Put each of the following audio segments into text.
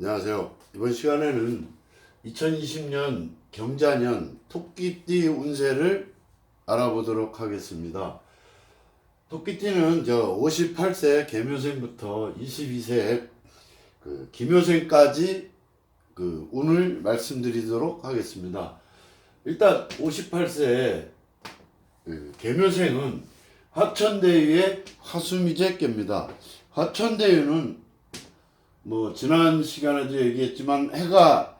안녕하세요. 이번 시간에는 2020년 경자년 토끼띠 운세를 알아보도록 하겠습니다. 토끼띠는 58세 계묘생부터 22세 기묘생까지 운을 말씀드리도록 하겠습니다. 일단 58세 계묘생은 화천대유의 화수미제께입니다. 화천대유는 지난 시간에도 얘기했지만 해가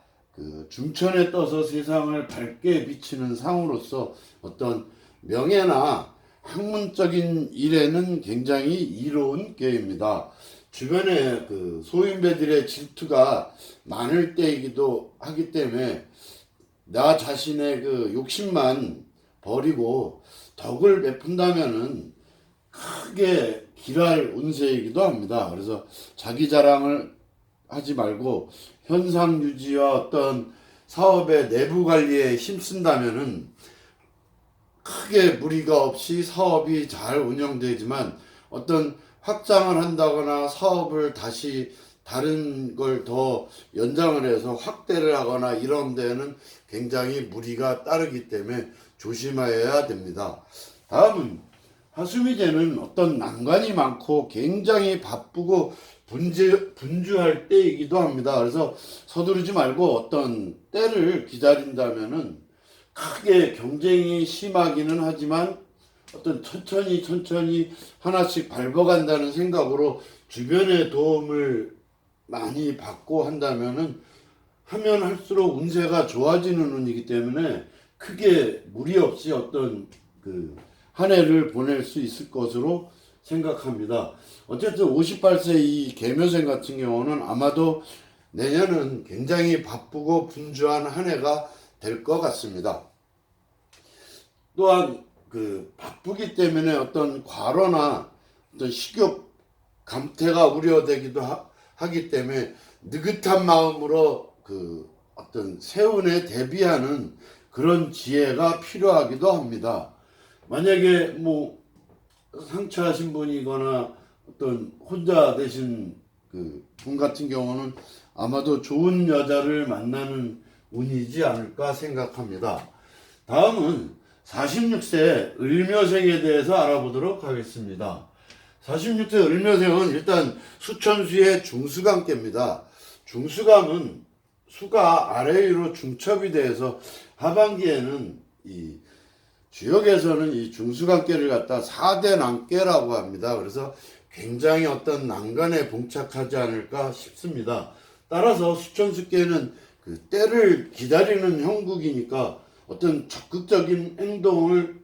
중천에 떠서 세상을 밝게 비치는 상으로서 어떤 명예나 학문적인 일에는 굉장히 이로운 께입니다. 주변에 소인배들의 질투가 많을 때이기도 하기 때문에 나 자신의 욕심만 버리고 덕을 베푼다면은 크게 길할 운세이기도 합니다. 그래서 자기 자랑을 하지 말고 현상 유지와 어떤 사업의 내부 관리에 힘쓴다면은 크게 무리가 없이 사업이 잘 운영되지만 어떤 확장을 한다거나 사업을 다시 다른 걸 더 연장을 해서 확대를 하거나 이런 데는 굉장히 무리가 따르기 때문에 조심하여야 됩니다. 다음은 하수미제는 어떤 난관이 많고 굉장히 바쁘고 분주할 때이기도 합니다. 그래서 서두르지 말고 어떤 때를 기다린다면은 크게 경쟁이 심하기는 하지만 어떤 천천히 하나씩 밟아간다는 생각으로 주변의 도움을 많이 받고 한다면은 하면 할수록 운세가 좋아지는 운이기 때문에 크게 무리 없이 어떤 한 해를 보낼 수 있을 것으로 생각합니다. 어쨌든 58세 이 계묘생 같은 경우는 아마도 내년은 굉장히 바쁘고 분주한 한 해가 될 것 같습니다. 또한 바쁘기 때문에 어떤 과로나 어떤 식욕 감퇴가 우려되기도 하기 때문에 느긋한 마음으로 어떤 세운에 대비하는 그런 지혜가 필요하기도 합니다. 만약에 상처하신 분이거나 어떤 혼자 되신 분 같은 경우는 아마도 좋은 여자를 만나는 운이지 않을까 생각합니다. 다음은 46세 을묘생에 대해서 알아보도록 하겠습니다. 46세 을묘생은 일단 수천수의 중수감께입니다. 중수감은 수가 아래 위로 중첩이 돼서 하반기에는 이 주역에서는 이 중수관계를 갖다 4대 난계라고 합니다. 그래서 굉장히 어떤 난간에 봉착하지 않을까 싶습니다. 따라서 수천수계는 때를 기다리는 형국이니까 어떤 적극적인 행동을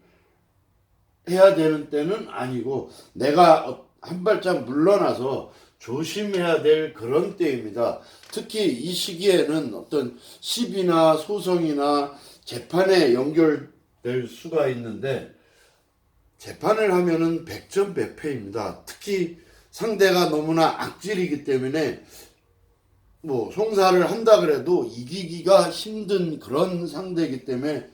해야 되는 때는 아니고 내가 한 발짝 물러나서 조심해야 될 그런 때입니다. 특히 이 시기에는 어떤 시비나 소송이나 재판에 연결될 수가 있는데 재판을 하면은 백전백패입니다. 특히 상대가 너무나 악질이기 때문에 송사를 한다 그래도 이기기가 힘든 그런 상대이기 때문에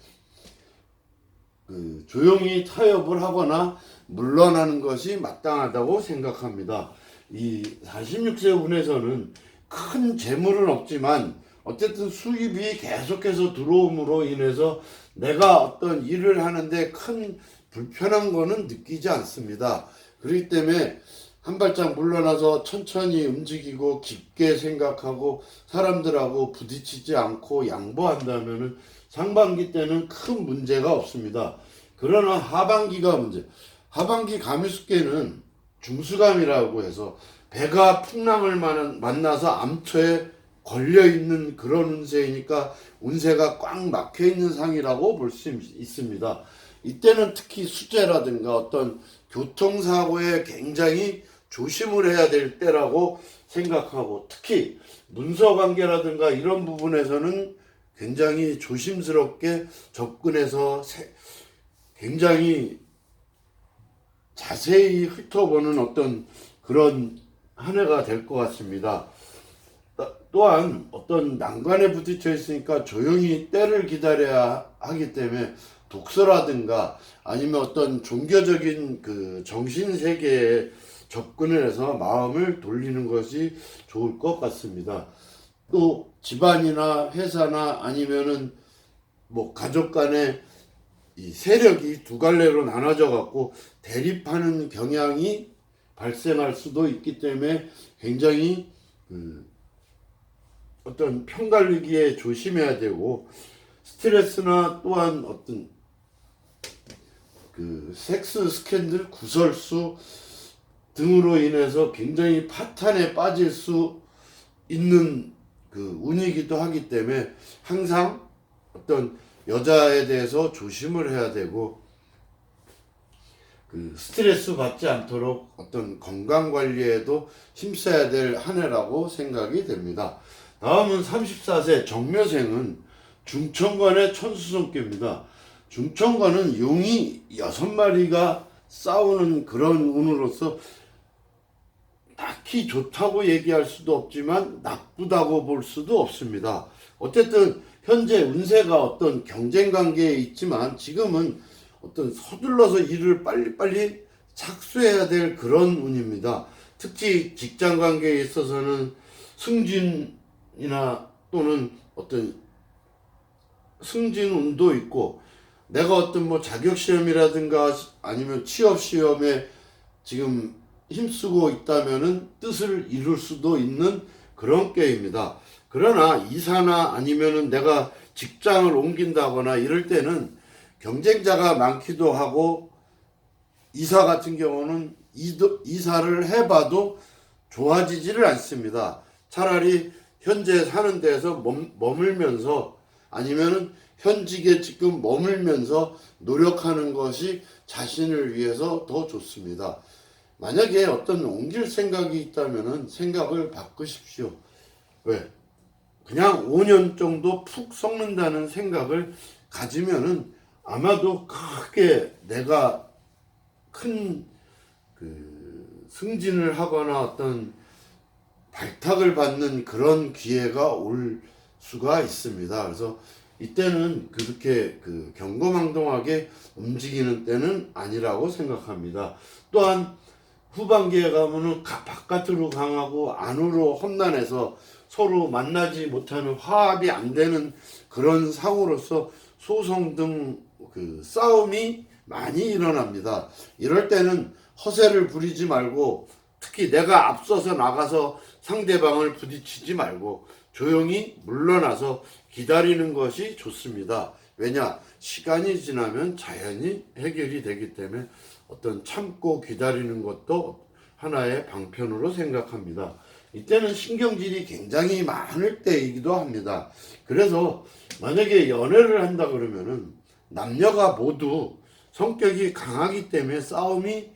조용히 타협을 하거나 물러나는 것이 마땅하다고 생각합니다. 이 46세 운에서는 큰 재물은 없지만 어쨌든 수입이 계속해서 들어옴으로 인해서 내가 어떤 일을 하는데 큰 불편한 거는 느끼지 않습니다. 그렇기 때문에 한 발짝 물러나서 천천히 움직이고 깊게 생각하고 사람들하고 부딪히지 않고 양보한다면 상반기 때는 큰 문제가 없습니다. 그러나 하반기가 문제. 하반기 가미수께는 중수감이라고 해서 배가 풍랑을 만나서 암초에 걸려있는 그런 운세이니까 운세가 꽉 막혀있는 상이라고 볼 수 있습니다. 이때는 특히 수재라든가 어떤 교통사고에 굉장히 조심을 해야 될 때라고 생각하고 특히 문서관계라든가 이런 부분에서는 굉장히 조심스럽게 접근해서 굉장히 자세히 훑어보는 어떤 그런 한 해가 될 것 같습니다. 또한 어떤 난관에 부딪혀 있으니까 조용히 때를 기다려야 하기 때문에 독서라든가 아니면 어떤 종교적인 정신세계에 접근을 해서 마음을 돌리는 것이 좋을 것 같습니다. 또 집안이나 회사나 아니면은 뭐 가족 간의 이 세력이 두 갈래로 나눠져 갖고 대립하는 경향이 발생할 수도 있기 때문에 굉장히 어떤 편갈리기에 조심해야 되고, 스트레스나 또한 어떤 섹스 스캔들, 구설수 등으로 인해서 굉장히 파탄에 빠질 수 있는 운이기도 하기 때문에 항상 어떤 여자에 대해서 조심을 해야 되고, 스트레스 받지 않도록 어떤 건강 관리에도 힘써야 될 한 해라고 생각이 됩니다. 다음은 34세 정묘생은 중천관의 천수성교입니다. 중천관은 용이 6마리가 싸우는 그런 운으로서 딱히 좋다고 얘기할 수도 없지만 나쁘다고 볼 수도 없습니다. 어쨌든 현재 운세가 어떤 경쟁 관계에 있지만 지금은 어떤 서둘러서 일을 빨리빨리 착수해야 될 그런 운입니다. 특히 직장 관계에 있어서는 승진이나 또는 어떤 승진 운도 있고, 내가 어떤 뭐 자격 시험이라든가 아니면 취업 시험에 지금 힘쓰고 있다면은 뜻을 이룰 수도 있는 그런 게임입니다. 그러나 이사나 아니면은 내가 직장을 옮긴다거나 이럴 때는 경쟁자가 많기도 하고, 이사 같은 경우는 이사를 해봐도 좋아지지를 않습니다. 차라리 현재 사는 데서 머물면서 아니면은 현직에 지금 머물면서 노력하는 것이 자신을 위해서 더 좋습니다. 만약에 어떤 옮길 생각이 있다면은 생각을 바꾸십시오. 왜? 그냥 5년 정도 푹 썩는다는 생각을 가지면은 아마도 크게 내가 큰 승진을 하거나 어떤 발탁을 받는 그런 기회가 올 수가 있습니다. 그래서 이때는 그렇게 경거망동하게 움직이는 때는 아니라고 생각합니다. 또한 후반기에 가면은 바깥으로 강하고 안으로 험난해서 서로 만나지 못하는, 화합이 안 되는 그런 상으로서 소송 등 싸움이 많이 일어납니다. 이럴 때는 허세를 부리지 말고, 특히 내가 앞서서 나가서 상대방을 부딪히지 말고 조용히 물러나서 기다리는 것이 좋습니다. 왜냐? 시간이 지나면 자연히 해결이 되기 때문에 어떤 참고 기다리는 것도 하나의 방편으로 생각합니다. 이때는 신경질이 굉장히 많을 때이기도 합니다. 그래서 만약에 연애를 한다 그러면은 남녀가 모두 성격이 강하기 때문에 싸움이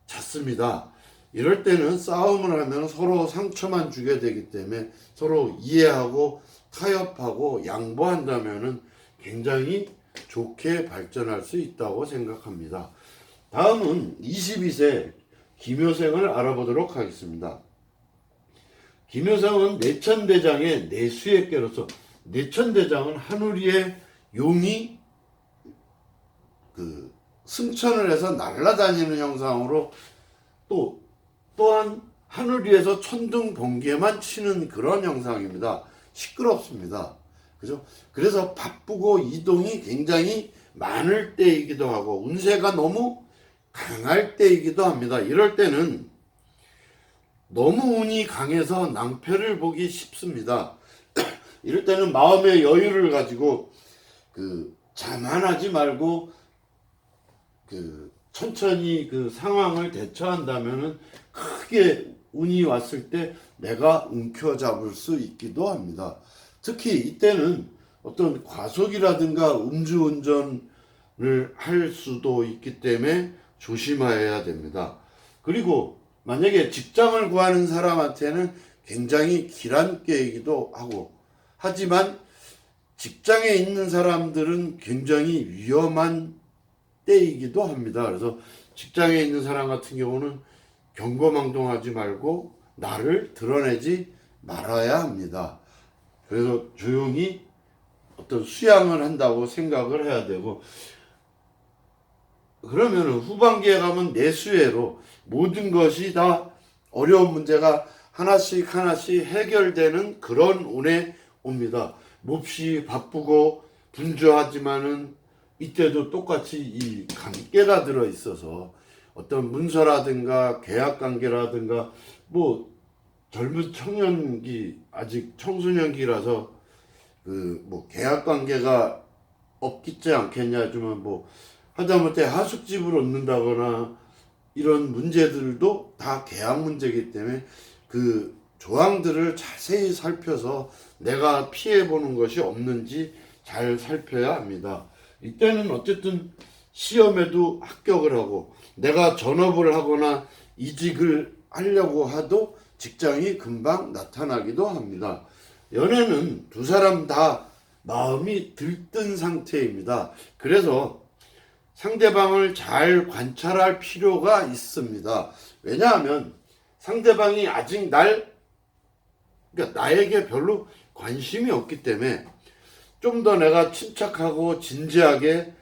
잦습니다. 이럴 때는 싸움을 하면 서로 상처만 주게 되기 때문에 서로 이해하고 타협하고 양보한다면은 굉장히 좋게 발전할 수 있다고 생각합니다. 다음은 22세 김효생을 알아보도록 하겠습니다. 김효생은 내천대장의 내수의 께로서, 내천대장은 하누리의 용이 승천을 해서 날아다니는 형상으로, 또한 하늘 위에서 천둥 번개만 치는 그런 형상입니다. 시끄럽습니다. 그죠? 그래서 바쁘고 이동이 굉장히 많을 때이기도 하고 운세가 너무 강할 때이기도 합니다. 이럴 때는 너무 운이 강해서 낭패를 보기 쉽습니다. 이럴 때는 마음의 여유를 가지고 자만하지 말고 천천히 상황을 대처한다면은 크게 운이 왔을 때 내가 움켜잡을 수 있기도 합니다. 특히 이때는 어떤 과속이라든가 음주운전을 할 수도 있기 때문에 조심해야 됩니다. 그리고 만약에 직장을 구하는 사람한테는 굉장히 길한 때이기도 하고, 하지만 직장에 있는 사람들은 굉장히 위험한 때이기도 합니다. 그래서 직장에 있는 사람 같은 경우는 경거망동하지 말고 나를 드러내지 말아야 합니다. 그래서 조용히 어떤 수양을 한다고 생각을 해야 되고, 그러면 후반기에 가면 내수해로 모든 것이 다 어려운 문제가 하나씩 하나씩 해결되는 그런 운에 옵니다. 몹시 바쁘고 분주하지만은 이때도 똑같이 이 관계가 들어 있어서 어떤 문서라든가 계약 관계라든가 뭐 젊은 청년기 아직 청소년기라서 그 뭐 계약 관계가 없겠지 않겠냐 하지만 뭐 하다못해 하숙집을 얻는다거나 이런 문제들도 다 계약 문제이기 때문에 그 조항들을 자세히 살펴서 내가 피해보는 것이 없는지 잘 살펴야 합니다. 이때는 어쨌든 시험에도 합격을 하고 내가 전업을 하거나 이직을 하려고 해도 직장이 금방 나타나기도 합니다. 연애는 두 사람 다 마음이 들뜬 상태입니다. 그래서 상대방을 잘 관찰할 필요가 있습니다. 왜냐하면 상대방이 아직 그러니까 나에게 별로 관심이 없기 때문에 좀 더 내가 침착하고 진지하게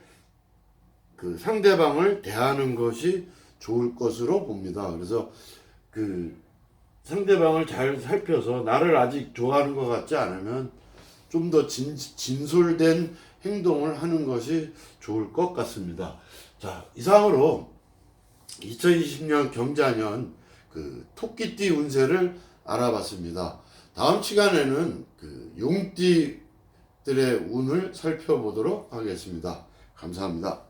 그 상대방을 대하는 것이 좋을 것으로 봅니다. 그래서 그 상대방을 잘 살펴서 나를 아직 좋아하는 것 같지 않으면 좀 더 진솔된 행동을 하는 것이 좋을 것 같습니다. 자, 이상으로 2020년 경자년 그 토끼띠 운세를 알아봤습니다. 다음 시간에는 그 용띠들의 운을 살펴보도록 하겠습니다. 감사합니다.